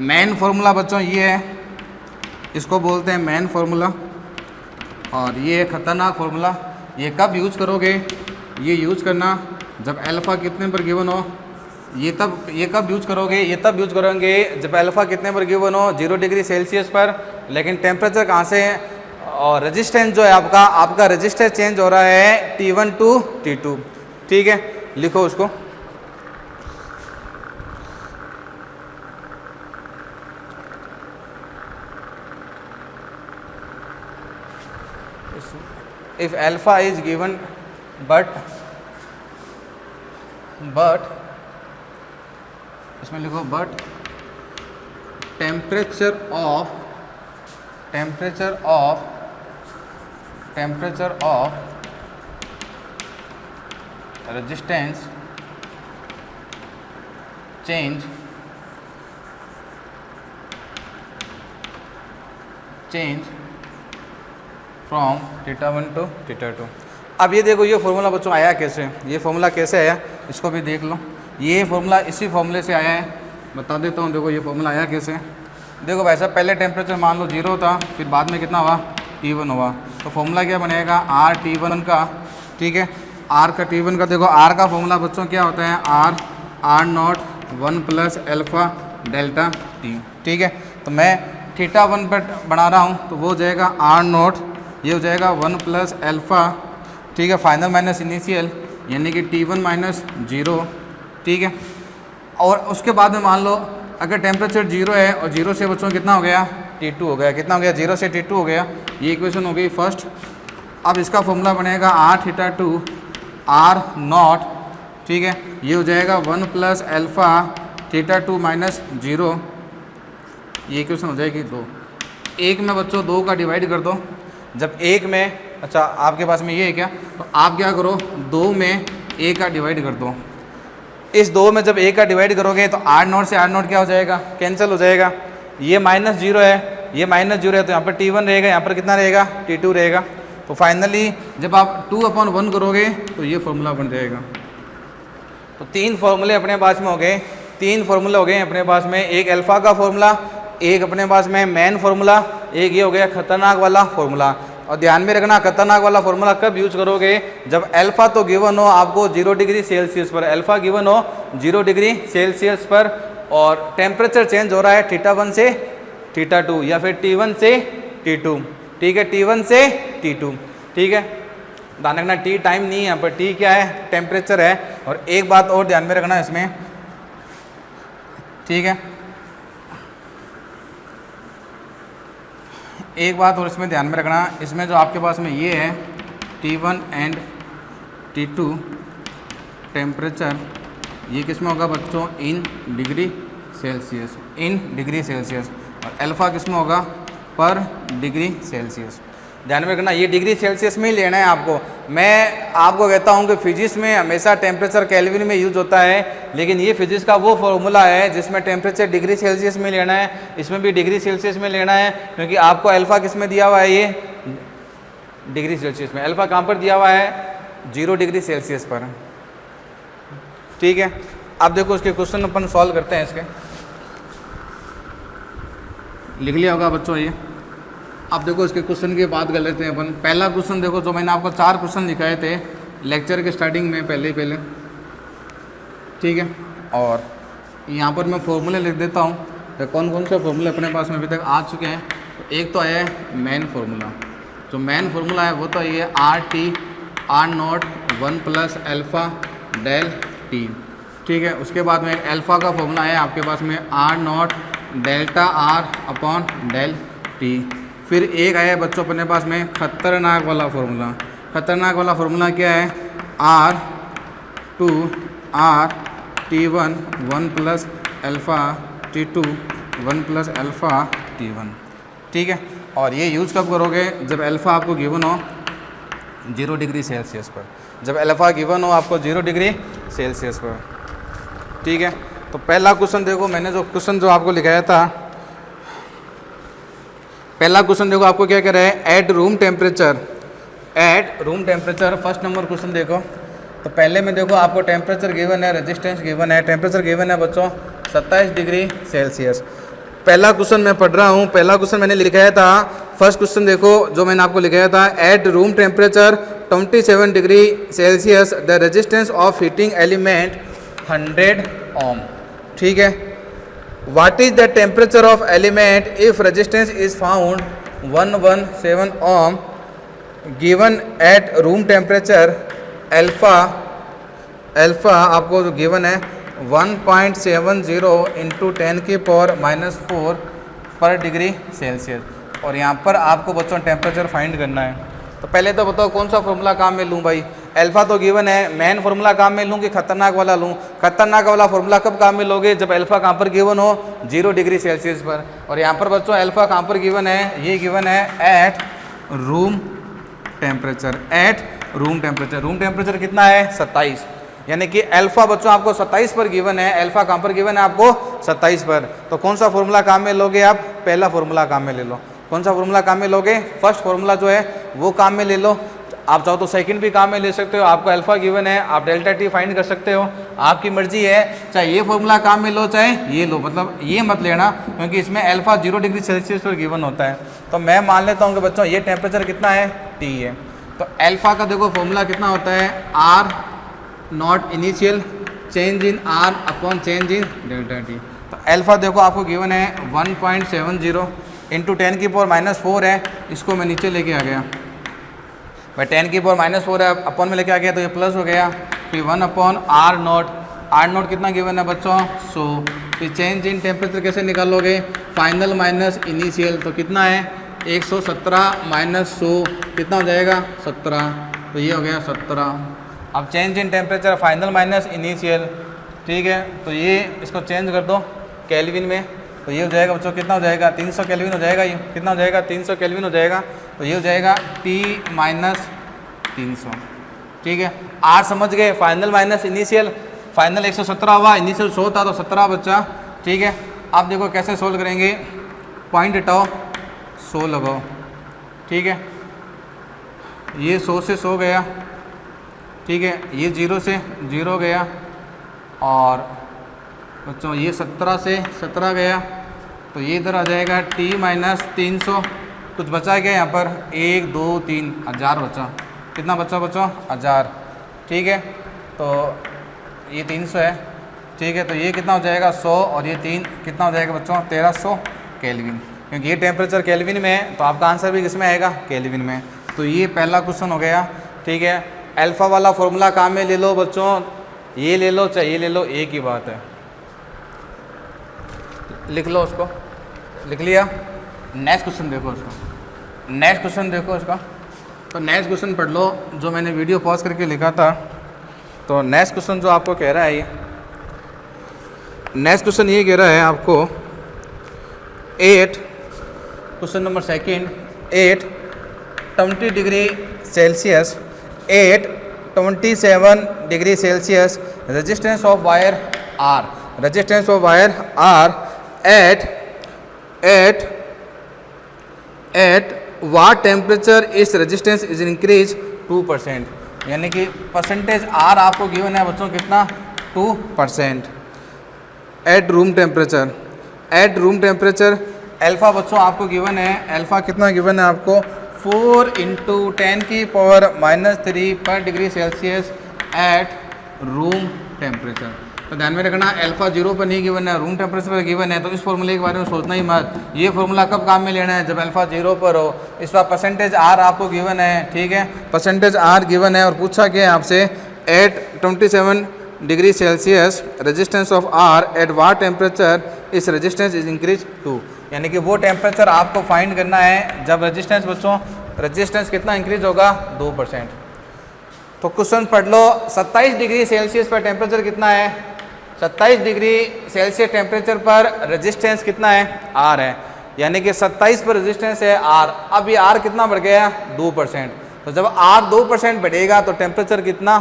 [SPEAKER 1] मेन फॉर्मूला बच्चों ये है, इसको बोलते हैं मेन फॉर्मूला। और ये है खतरनाक फॉर्मूला। ये कब यूज़ करोगे, ये यूज़ करना जब अल्फ़ा कितने पर गिवन हो। ये कब यूज़ करोगे, ये तब यूज़ करोगे जब अल्फ़ा कितने पर गिवन हो, 0 डिग्री सेल्सियस पर, लेकिन टेम्परेचर कहाँ से है, और रेजिस्टेंस जो है आपका रेजिस्टेंस चेंज हो रहा है T1 टू T2, ठीक है। लिखो उसको, if alpha is given but इसमें लिखो but temperature of resistance change from θ1 to θ2। अब ये देखो ये फॉर्मूला बच्चों आया कैसे, ये फॉर्मूला कैसे आया इसको भी देख लो। ये फॉर्मूला इसी फॉर्मूले से आया है, बता देता हूँ। देखो ये फॉर्मूला आया कैसे, देखो भाई साहब, पहले टेम्परेचर मान लो 0 था, फिर बाद में कितना हुआ, T1 हुआ। तो फॉर्मूला क्या बनेगा, आर T1 का, ठीक है। आर का T1 का, देखो आर का फॉर्मूला बच्चों क्या होता है, R not 1 plus alpha delta T, ठीक है। तो मैं θ1 पर बना रहा हूँ, तो वो हो जाएगा आर नॉट, ये हो जाएगा 1 प्लस अल्फ़ा, ठीक है, फाइनल माइनस इनिशियल, यानी कि T1 माइनस 0, ठीक है। और उसके बाद में मान लो अगर टेम्परेचर 0 है और 0 से बच्चों कितना हो गया, T2 हो गया। कितना हो गया, 0 से T2 हो गया। ये इक्वेशन हो गई फर्स्ट। अब इसका फॉर्मूला बनेगा R θ2 आर नॉट, ठीक है। ये हो जाएगा 1 प्लस अल्फ़ा θ2 माइनस 0, ये इक्वेशन हो जाएगी 2। एक में बच्चों 2 का डिवाइड कर दो। जब एक में, अच्छा आपके पास में ये है क्या, तो आप क्या करो, 2 में a का डिवाइड कर दो। इस 2 में जब a का डिवाइड करोगे तो आर नॉट से आर नॉट क्या हो जाएगा, कैंसिल हो जाएगा। ये माइनस 0 है, ये माइनस 0 है, तो यहाँ पर T1 रहेगा, यहाँ पर कितना रहेगा, T2 रहेगा। तो फाइनली जब आप 2/1 करोगे तो ये फॉर्मूला बन जाएगा। तो 3 फॉर्मूले अपने पास में हो गए, 3 फॉर्मूले हो गए अपने पास में। एक अल्फ़ा का फॉर्मूला, एक अपने पास में मेन फॉर्मूला, एक ये हो गया खतरनाक वाला फॉर्मूला। और ध्यान में रखना, खतरनाक वाला फॉर्मूला कब यूज करोगे, जब अल्फ़ा तो गिवन हो आपको 0 डिग्री सेल्सियस पर, अल्फ़ा गिवन हो 0 डिग्री सेल्सियस पर, और टेम्परेचर चेंज हो रहा है θ1 से θ2 या फिर T1 से T2, ठीक है, T1 से T2, ठीक है। ध्यान रखना टी टाइम नहीं है यहाँ पर, टी क्या है, टेम्परेचर है। और एक बात और ध्यान में रखना इसमें, ठीक है, एक बात और इसमें ध्यान में रखना, इसमें जो आपके पास में ये है T1 एंड T2 टेम्परेचर, ये किस में होगा बच्चों, in degree Celsius, in degree Celsius. और अल्फ़ा किस में होगा, पर डिग्री सेल्सियस। ध्यान में रखना ये डिग्री सेल्सियस में ही लेना है आपको। मैं आपको कहता हूँ कि फिजिक्स में हमेशा टेम्परेचर केल्विन में यूज होता है, लेकिन ये फिजिक्स का वो फॉर्मूला है जिसमें टेम्परेचर डिग्री सेल्सियस में लेना है, इसमें भी डिग्री सेल्सियस में लेना है, क्योंकि आपको अल्फ़ा किस में दिया हुआ है, ये डिग्री सेल्सियस में। अल्फ़ा कहाँ पर दिया हुआ है, 0 डिग्री सेल्सियस पर, ठीक है। अब देखो इसके क्वेश्चन अपन सॉल्व करते हैं, इसके लिख लिया होगा बच्चों ये। अब देखो इसके क्वेश्चन की बात कर लेते हैं अपन। पहला क्वेश्चन देखो, जो मैंने आपको 4 क्वेश्चन लिखाए थे लेक्चर के स्टार्टिंग में पहले, ठीक है। और यहाँ पर मैं फॉर्मूले लिख देता हूँ, तो कौन कौन से फॉर्मूले अपने पास में अभी तक आ चुके हैं। तो एक तो आया है मेन फार्मूला, जो मेन फार्मूला है वो तो ये R0 1 plus alpha delta, ठीक है। उसके बाद में एक अल्फ़ा का फॉर्मूला है आपके पास में R0 delta R upon delta. फिर एक आया बच्चों अपने पास में खतरनाक वाला फार्मूला। खतरनाक वाला फार्मूला क्या है, R2 R T1 1 plus alpha T2 1 plus alpha T1, ठीक है। और ये यूज़ कब करोगे, जब अल्फ़ा आपको गिवन हो 0 डिग्री सेल्सियस पर, जब अल्फ़ा गिवन हो आपको 0 डिग्री सेल्सियस पर, ठीक है। तो पहला क्वेश्चन देखो, मैंने जो क्वेश्चन जो आपको लिखाया था, पहला क्वेश्चन देखो आपको क्या कह रहा है, at room temperature, at room temperature. First number question देखो, तो पहले में देखो आपको टेम्परेचर गिवन है, रेजिस्टेंस गिवन है। टेम्परेचर गिवन है बच्चों 27 डिग्री सेल्सियस। पहला क्वेश्चन मैं पढ़ रहा हूँ, पहला क्वेश्चन मैंने लिखाया था। फर्स्ट क्वेश्चन देखो जो मैंने आपको लिखाया था, at room temperature 27 degree Celsius the resistance of heating element 100 ओम, ठीक है। What is the temperature of element if resistance is found 117 ohm given at room temperature? Alpha आपको जो गिवन है 1.70 इंटू 10 की पावर -4 पर डिग्री सेल्सियस। और यहाँ पर आपको बच्चों टेम्परेचर फाइंड करना है। तो पहले तो बताओ कौन सा फॉर्मूला काम में लूँ भाई, अल्फ़ा तो गिवन है, मेन फार्मूला काम में लूँ कि खतरनाक वाला लूँ। खतरनाक वाला फार्मूला कब काम में लोगे, जब अल्फ़ा कहाँ पर गिवन हो 0 डिग्री सेल्सियस पर। और यहाँ पर बच्चों अल्फ़ा कहाँ पर गिवन है, ये गिवन है at room temperature, at room temperature. Room temperature कितना है 27, यानी कि अल्फ़ा बच्चों आपको 27 पर गिवन है, अल्फ़ा कहाँ पर गिवन है आपको 27 पर। तो कौन सा फार्मूला काम में लोगे आप, पहला फार्मूला काम में ले लो। कौन सा फार्मूला काम में लोगे, फर्स्ट फार्मूला जो है वो काम में ले लो। आप चाहो तो सेकंड भी काम में ले सकते हो, आपको अल्फ़ा गिवन है, आप डेल्टा टी फाइंड कर सकते हो, आपकी मर्जी है। चाहे ये फार्मूला काम में लो चाहे ये लो, मतलब ये मत लेना क्योंकि इसमें अल्फ़ा 0 डिग्री सेल्सियस पर गिवन होता है। तो मैं मान लेता हूँ कि बच्चों ये टेम्परेचर कितना है, टी है। तो अल्फ़ा का देखो फॉर्मूला कितना होता है, R0 initial change in R upon change in delta T. तो अल्फ़ा देखो आपको गिवन है 1.70 इंटू 10 की पावर -4 है, इसको मैं नीचे लेके आ गया भाई, 10 की पावर -4 है, अपॉन में लेके आ गया तो ये प्लस हो गया। फिर 1 अपॉन R0 कितना गिवन है बच्चों 100। फिर चेंज इन टेम्परेचर कैसे निकालोगे, फाइनल माइनस इनिशियल, तो कितना है 117 माइनस 100 कितना हो जाएगा 17, तो ये हो गया 17। अब change in temperature final minus initial, ठीक है। तो ये इसको चेंज कर दो केल्विन में, तो ये हो जाएगा बच्चों कितना हो जाएगा 300 केल्विन हो जाएगा। ये कितना हो जाएगा 300 केल्विन हो जाएगा। तो ये हो जाएगा T माइनस 300, ठीक है। R समझ गए, फाइनल माइनस इनिशियल, फाइनल 117 हुआ, इनिशियल 100 था तो 17 बच्चा, ठीक है। आप देखो कैसे सोल्व करेंगे, पॉइंट हटाओ 100 लगाओ, ठीक है। ये 100 से 100 गया, ठीक है। ये 0 से 0 गया, और बच्चों ये 17 से 17 गया, तो ये इधर आ जाएगा T माइनस 300। कुछ बचा क्या यहाँ पर, 1 2 3 1000 बचा। कितना बचा बच्चों 1000, ठीक है। तो ये 300 है, ठीक है। तो ये कितना हो जाएगा 100, और ये 3 कितना हो जाएगा बच्चों 1300 केल्विन, क्योंकि ये टेम्परेचर केल्विन में है तो आपका आंसर भी किस में आएगा, केल्विन में। तो ये पहला क्वेश्चन हो गया। ठीक है। अल्फ़ा वाला फॉर्मूला काम में ले लो बच्चों, ये ले लो चाहे ये ले लो, एक ही बात है। लिख लो उसको, लिख लिया। नेक्स्ट क्वेश्चन देखो उसका, नेक्स्ट क्वेश्चन देखो उसका। तो नेक्स्ट क्वेश्चन पढ़ लो जो मैंने वीडियो पॉज करके लिखा था। तो नेक्स्ट क्वेश्चन जो आपको कह रहा है, ये नेक्स्ट क्वेश्चन ये कह रहा है आपको 8, question number second, 8 20 degree Celsius, 8 27 degree Celsius, resistance of wire R, resistance of wire R at what temperature इस रेजिस्टेंस इज इंक्रीज 2%, यानी कि परसेंटेज आर आपको गिवन है बच्चों कितना, 2%। At room temperature, at room temperature alpha बच्चों आपको given है, अल्फ़ा कितना गिवन है आपको, 4 × 10⁻³ पर degree Celsius at room temperature. तो ध्यान में रखना अल्फ़ा 0 पर नहीं गिवन है, रूम टेम्परेचर पर गिवन है। तो इस फॉर्मूले के बारे में सोचना ही मत, ये फॉर्मूला कब काम में लेना है, जब अल्फ़ा 0 पर हो। इस बार परसेंटेज आर आपको गिवन है, ठीक है, परसेंटेज आर गिवन है और पूछा गया आपसे at 27 degree Celsius resistance of R at what temperature इस रेजिस्टेंस इज इंक्रीज 2, यानी कि वो टेम्परेचर आपको फाइंड करना है जब रेजिस्टेंस बच्चों, रेजिस्टेंस कितना इंक्रीज होगा, 2%। तो क्वेश्चन पढ़ लो, 27 डिग्री सेल्सियस पर टेम्परेचर कितना है, 27 डिग्री सेल्सियस टेम्परेचर पर रेजिस्टेंस कितना है, आर है, यानी कि 27 पर रेजिस्टेंस है आर। अब ये आर कितना बढ़ गया, 2%। तो जब आर 2% बढ़ेगा तो टेम्परेचर कितना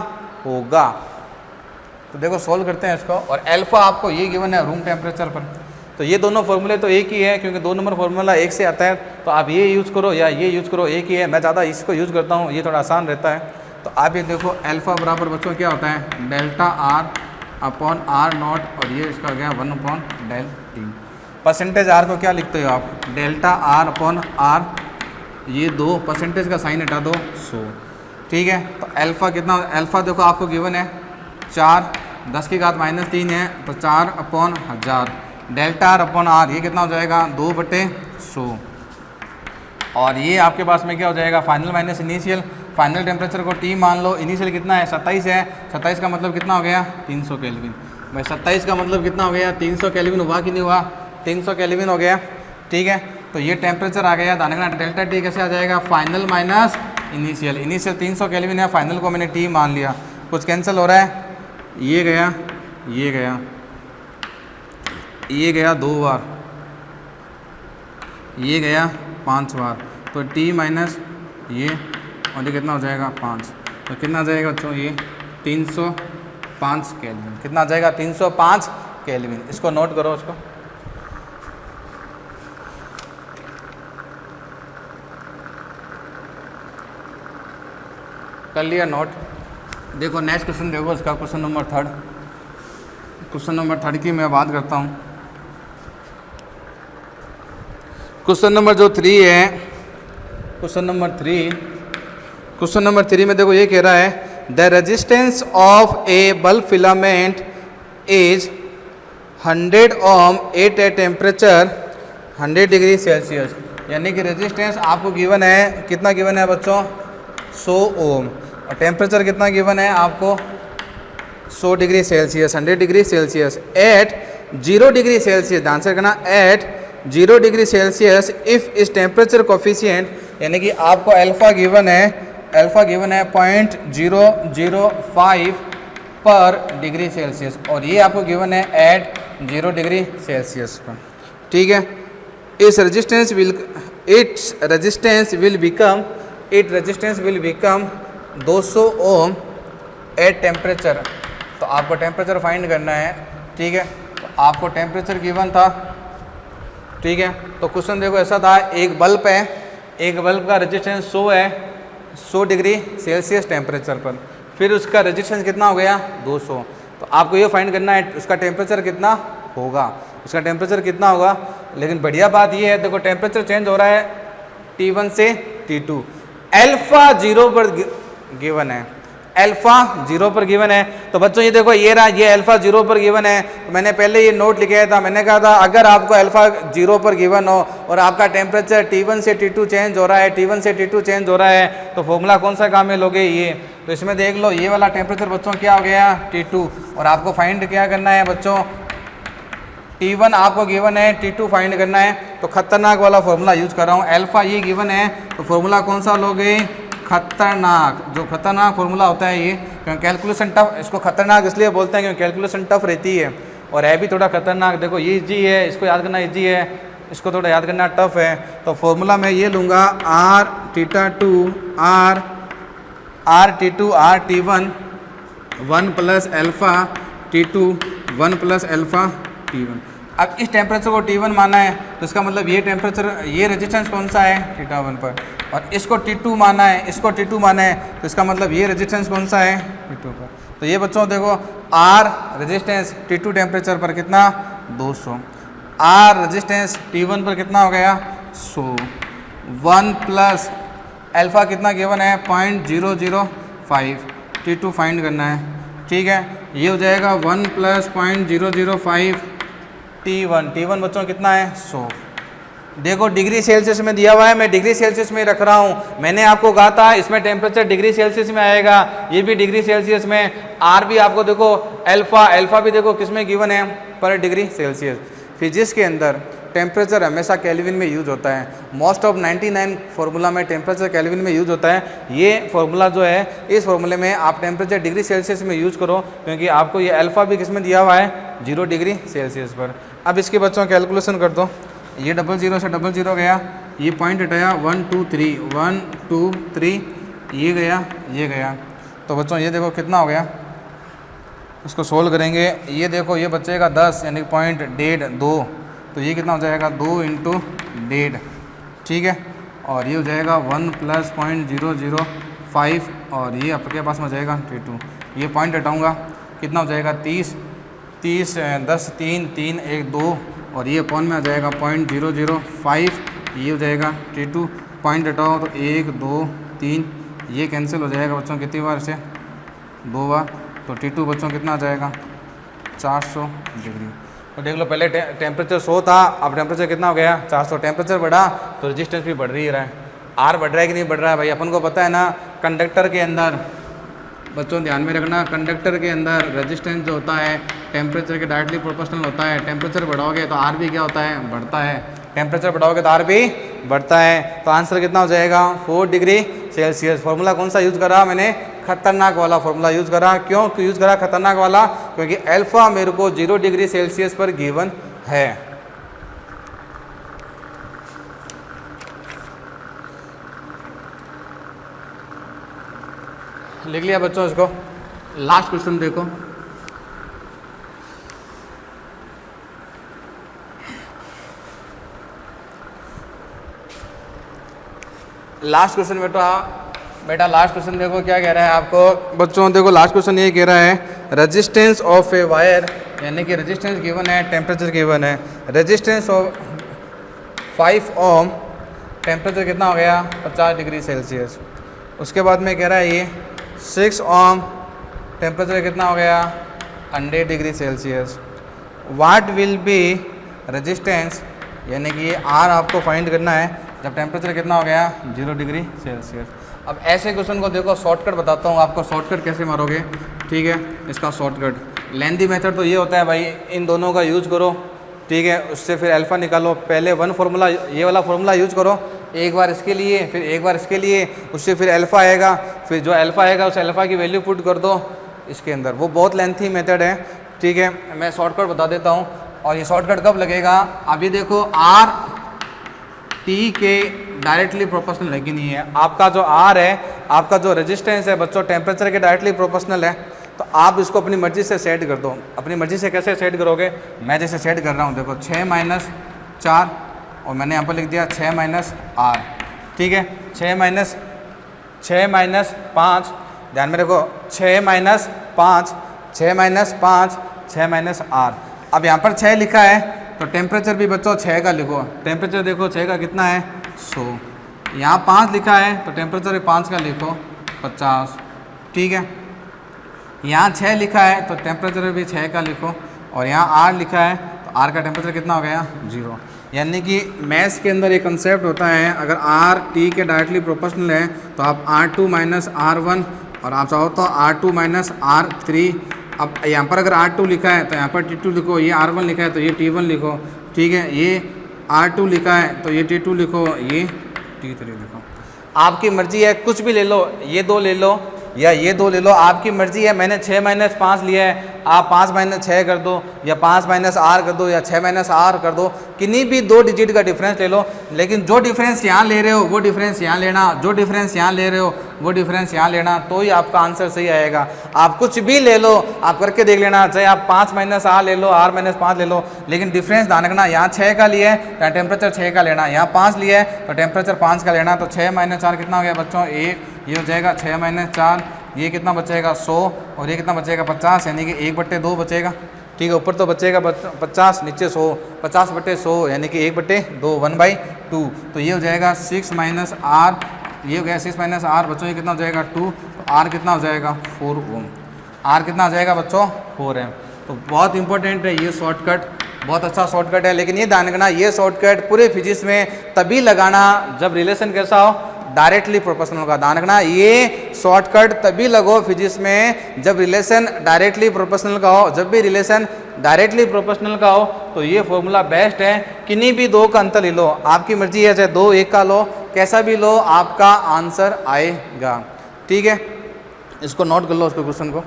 [SPEAKER 1] होगा। तो देखो सोल्व करते हैं इसको। और अल्फ़ा आपको ये गिवन है रूम टेम्परेचर पर। तो ये दोनों फॉर्मूले तो एक ही है, क्योंकि 2 नंबर फार्मूला एक से आता है। तो आप ये यूज़ करो या ये यूज़ करो, एक ही है। मैं ज़्यादा इसको यूज़ करता हूँ, ये थोड़ा आसान रहता है। तो आप ये देखो अल्फ़ा बराबर बच्चों क्या होता है, delta R upon R not, और ये इसका गया 1/del_T। परसेंटेज आर को क्या लिखते हो आप, डेल्टा आर अपॉन आर, ये 2 परसेंटेज का साइन हटा दो 100, ठीक है। तो अल्फ़ा कितना, अल्फ़ा देखो आपको गिवन है 4 10 की घात -3 है, तो 4/1000। डेल्टा आर अपॉन आर ये कितना हो जाएगा, 2/100। और ये आपके पास में क्या हो जाएगा, final minus initial. Final temperature को T मान लो, इनिशियल कितना है 27 है, 27 का मतलब कितना हो गया 300 केल्विन। भाई 27 का मतलब कितना हो गया 300 केल्विन, हुआ कि नहीं हुआ, 300 केल्विन हो गया, ठीक है। तो ये टेम्परेचर आ गया। दाने का डेल्टा T कैसे आ जाएगा, final minus initial. Initial 300 kelvin है, फाइनल को मैंने T मान लिया, कुछ कैंसिल हो रहा है, ये गया, ये गया, ये गया 2 बार, ये गया 5 बार। तो T माइनस ये, और ये कितना हो जाएगा 5। तो कितना आ जाएगा बच्चों, ये 305 केल्विन। कितना आ जाएगा 305 केल्विन। इसको नोट करो, उसको कर लिया नोट। देखो नेक्स्ट क्वेश्चन देखो इसका, क्वेश्चन नंबर 3। क्वेश्चन नंबर 3 की मैं बात करता हूँ। क्वेश्चन नंबर जो 3 है, क्वेश्चन नंबर 3 में देखो ये कह रहा है the resistance of a bulb filament is 100 ohm at a temperature 100 degree Celsius. यानी कि रेजिस्टेंस आपको गिवन है, कितना गिवन है बच्चों, 100 ओम, और टेम्परेचर कितना गिवन है आपको 100 degree Celsius, 100 degree Celsius at 0 degree Celsius. ध्यान से करना, एट 0 डिग्री सेल्सियस इफ़ इस टेम्परेचर कोफिशिएंट, यानी कि आपको अल्फ़ा गिवन है, अल्फ़ा गिवन है 0.005 पर डिग्री सेल्सियस, और ये आपको गिवन है एट 0 डिग्री सेल्सियस पर, ठीक है। Its resistance will become 200 ohm at temperature. तो आपको टेम्परेचर फाइंड करना है, ठीक है। तो आपको टेम्परेचर गिवन था, ठीक है। तो क्वेश्चन देखो ऐसा था, एक बल्ब है, एक बल्ब का रेजिस्टेंस 100 है, 100 डिग्री सेल्सियस टेम्परेचर पर, फिर उसका रेजिस्टेंस कितना हो गया 200। तो आपको ये फाइंड करना है उसका टेम्परेचर कितना होगा, उसका टेम्परेचर कितना होगा। लेकिन बढ़िया बात ये है, देखो टेम्परेचर चेंज हो रहा है T1 से T2, अल्फ़ा 0 पर गिवन है, अल्फा 0 पर गिवन है। तो बच्चों ये देखो ये रहा, ये अल्फा 0 पर गिवन है। तो मैंने पहले ये नोट लिखा था, मैंने कहा था अगर आपको अल्फा 0 पर गिवन हो और आपका टेम्परेचर T1 से T2 चेंज हो रहा है, T1 से T2 चेंज हो रहा है, तो फॉर्मूला कौन सा काम में लोगे ये। तो इसमें देख लो ये वाला टेम्परेचर बच्चों क्या हो गया T2, और आपको फाइंड क्या करना है बच्चों, T1 आपको गिवन है, T2 फाइंड करना है। तो खतरनाक वाला फॉर्मूला यूज कर रहा हूँ, अल्फा ये गिवन है तो फॉर्मूला कौन सा लोगे, खतरनाक। जो खतरनाक फॉर्मूला होता है ये, क्योंकि कैलकुलेशन टफ, इसको खतरनाक इसलिए बोलते हैं क्योंकि कैलकुलेशन टफ रहती है और है भी थोड़ा खतरनाक। देखो ये इजी है, इसको याद करना इजी है, इसको थोड़ा याद करना टफ है। तो फॉर्मूला मैं ये लूँगा R θ2 R T2 R T1 1 plus alpha T2 1 plus alpha T1। अब इस टेम्परेचर को T1 माना है तो इसका मतलब ये टेम्परेचर, ये रेजिस्टेंस कौन सा है θ1 पर, और इसको T2 माना है, इसको T2 माना है तो इसका मतलब ये रेजिस्टेंस कौन सा है T2 पर। तो ये बच्चों देखो R रेजिस्टेंस T2 टेम्परेचर पर कितना 200, R रेजिस्टेंस T1 पर कितना हो गया 100, 1 प्लस अल्फ़ा कितना गिवन है 0.005, T2 फाइंड करना है। ठीक है, ये हो जाएगा 1 प्लस 0.005 T1 बच्चों कितना है 100। देखो डिग्री सेल्सियस में दिया हुआ है, मैं डिग्री सेल्सियस में रख रहा हूँ। मैंने आपको कहा था इसमें टेम्परेचर डिग्री सेल्सियस में आएगा, ये भी डिग्री सेल्सियस में। आर भी आपको देखो अल्फ़ा भी देखो किस में गिवन है पर डिग्री सेल्सियस। फिजिक्स के अंदर टेम्परेचर हमेशा केल्विन में यूज होता है, मोस्ट ऑफ 99 फार्मूला में टेम्परेचर केल्विन में यूज होता है। ये फार्मूला जो है, इस फार्मूले में आप टेम्परेचर डिग्री सेल्सियस में यूज करो क्योंकि आपको ये अल्फ़ा भी किस में दिया हुआ है 0 डिग्री सेल्सियस पर। अब इसके बच्चों कैलकुलेशन कर दो, ये 00 से 00 गया, ये पॉइंट हटाया 1 2 3 1 2 3, ये गया ये गया। तो बच्चों ये देखो कितना हो गया, इसको सोल्व करेंगे। ये देखो ये बचेगा 10 यानी पॉइंट 1.5, तो ये कितना हो जाएगा 2 × 1.5। ठीक है, और ये हो जाएगा 1 प्लस 0.005 और ये आपके पास में हो जाएगा T2। ये पॉइंट हटाऊँगा कितना हो जाएगा 30 10 3 3 1 2 और ये पॉइंट में आ जाएगा 0.005, ये हो जाएगा T2। पॉइंट हटाओ तो 1 2 3, ये कैंसिल हो जाएगा बच्चों कितनी बार से 2 बार। तो T2 बच्चों कितना आ जाएगा 400 डिग्री। तो देख लो पहले टेम्परेचर 100 था, अब टेम्परेचर कितना हो गया 400। टेम्परेचर बढ़ा तो रेजिस्टेंस भी बढ़ रही है। आर बढ़ रहा है कि नहीं बढ़ रहा है भाई, अपन को पता है ना। कंडक्टर के अंदर बच्चों ध्यान में रखना, कंडक्टर के अंदर रेजिस्टेंस जो होता है टेम्परेचर के डायरेक्टली प्रोपोर्शनल होता है। टेम्परेचर बढ़ाओगे तो आर भी क्या होता है बढ़ता है, टेम्परेचर बढ़ाओगे तो आर भी बढ़ता है। तो आंसर कितना हो जाएगा 4 डिग्री सेल्सियस। फॉर्मूला कौन सा यूज़ करा मैंने, खतरनाक वाला फॉर्मूला यूज़ करा। क्यों यूज़ करा खतरनाक वाला, क्योंकि अल्फ़ा मेरे को 0 डिग्री सेल्सियस पर गिवन है। लिख लिया बच्चों इसको। लास्ट क्वेश्चन देखो, लास्ट क्वेश्चन बेटा लास्ट क्वेश्चन देखो क्या कह रहा है आपको बच्चों। देखो लास्ट क्वेश्चन ये कह रहा है रेजिस्टेंस ऑफ ए वायर, यानी कि रेजिस्टेंस गिवन है, टेम्परेचर गिवन है। रेजिस्टेंस ऑफ 5 ओम, टेम्परेचर कितना हो गया 50 डिग्री सेल्सियस। उसके बाद में कह रहा है ये 6 ओम, टेम्परेचर कितना हो गया 100 degree Celsius. What will be resistance, यानी कि ये आर आपको फाइंड करना है जब टेम्परेचर कितना हो गया 0 डिग्री सेल्सियस। अब ऐसे क्वेश्चन को देखो शॉर्टकट बताता हूँ आपको, शॉर्टकट कैसे मारोगे। ठीक है, इसका शॉर्टकट लेंथी मेथड तो ये होता है भाई, इन दोनों का यूज करो। ठीक है, उससे फिर अल्फ़ा निकालो। पहले 1 फार्मूला ये वाला फार्मूला यूज करो, एक बार इसके लिए फिर एक बार इसके लिए, उससे फिर अल्फ़ा आएगा, फिर जो अल्फ़ा आएगा उस अल्फ़ा की वैल्यू पुट कर दो इसके अंदर। वो बहुत लेंथी मेथड है। ठीक है, मैं शॉर्टकट बता देता हूँ। और ये शॉर्टकट कब लगेगा, अभी देखो आर टी के डायरेक्टली प्रोपोर्शनल है कि नहीं है। आपका जो आर है, आपका जो रेजिस्टेंस है बच्चों टेम्परेचर के डायरेक्टली प्रोपोर्शनल है। तो आप इसको अपनी मर्जी से सेट कर दो। अपनी मर्जी से कैसे सेट करोगे, मैं जैसे सेट कर रहा हूँ देखो 6 - 4 और मैंने यहाँ पर लिख दिया 6 - R। ठीक है, 6 - 5, ध्यान में रखो 6 - 5 6 - R। अब यहाँ पर 6 लिखा है तो टेम्परेचर भी बच्चों 6 का लिखो। टेम्परेचर देखो 6 का कितना है 100। यहाँ 5 लिखा है तो टेम्परेचर 5 का लिखो 50। ठीक है, यहाँ 6 लिखा है तो टेम्परेचर भी 6 का लिखो, और यहाँ R लिखा है तो R का टेम्परेचर कितना हो गया 0। यानी कि मैथ्स के अंदर एक कंसेप्ट होता है, अगर R T के डायरेक्टली प्रोपोर्शनल है तो आप R2 माइनस R1, और आप चाहो तो R2 माइनस R3। अब यहाँ पर अगर R2 लिखा है तो यहाँ पर T2 लिखो, ये R1 लिखा है तो ये T1 लिखो, ठीक है। ये R2 लिखा है तो ये T2 लिखो, ये T3 लिखो। आपकी मर्जी है, कुछ भी ले लो, ये 2 ले लो या ये 2 ले लो, आपकी मर्जी है। मैंने 6 माइनस 5 लिया है, आप 5 माइनस 6 कर दो, या 5 माइनस R कर दो, या 6 माइनस R कर दो, किन्हीं भी 2 डिजिट का डिफरेंस ले लो। लेकिन जो डिफरेंस यहाँ ले रहे हो वो डिफरेंस यहाँ लेना, जो डिफरेंस यहाँ ले रहे हो वो डिफरेंस यहाँ लेना, तो ही आपका आंसर सही आएगा। आप कुछ भी ले लो, आप करके देख लेना, चाहे आप 5 माइनस R ले लो, R माइनस 5 ले लो, लेकिन डिफरेंस ध्यान रखना, यहाँ 6 का लिया है तो टेम्परेचर 6 का लेना, यहाँ 5 लिया है तो टेम्परेचर 5 का लेना। तो 6 माइनस 4 कितना हो गया बच्चों 1, ये हो जाएगा 6 माइनस 4, ये कितना बचेगा 100, और ये कितना बचेगा 50, यानी कि 1/2 बचेगा, ठीक है। ऊपर तो बचेगा 50, नीचे 100, 50/100 यानी कि 1/2, 1/2। तो ये हो जाएगा 6 माइनस R, ये हो गया 6 माइनस R बच्चों, ये कितना हो जाएगा 2, तो R कितना हो जाएगा 4 ओम। R कितना हो जाएगा बच्चों 4 है। तो बहुत इंपॉर्टेंट है ये शॉर्टकट, बहुत अच्छा शॉर्टकट है। लेकिन ये ध्यान रखना, ये शॉर्टकट पूरे फिजिक्स में तभी लगाना जब रिलेशन कैसा हो, डायरेक्टली प्रोपोर्शनल का। ध्यान रखना, ये शॉर्टकट तभी लगो फिजिक्स में जब रिलेशन डायरेक्टली प्रोपोर्शनल का हो। जब भी रिलेशन डायरेक्टली प्रोपोर्शनल का हो तो ये फॉर्मूला बेस्ट है। किन्हीं भी 2 का अंतर ले लो, आपकी मर्जी है, चाहे 2 1 का लो, कैसा भी लो, आपका आंसर आएगा, ठीक है। इसको नोट कर लो, उसको क्वेश्चन को।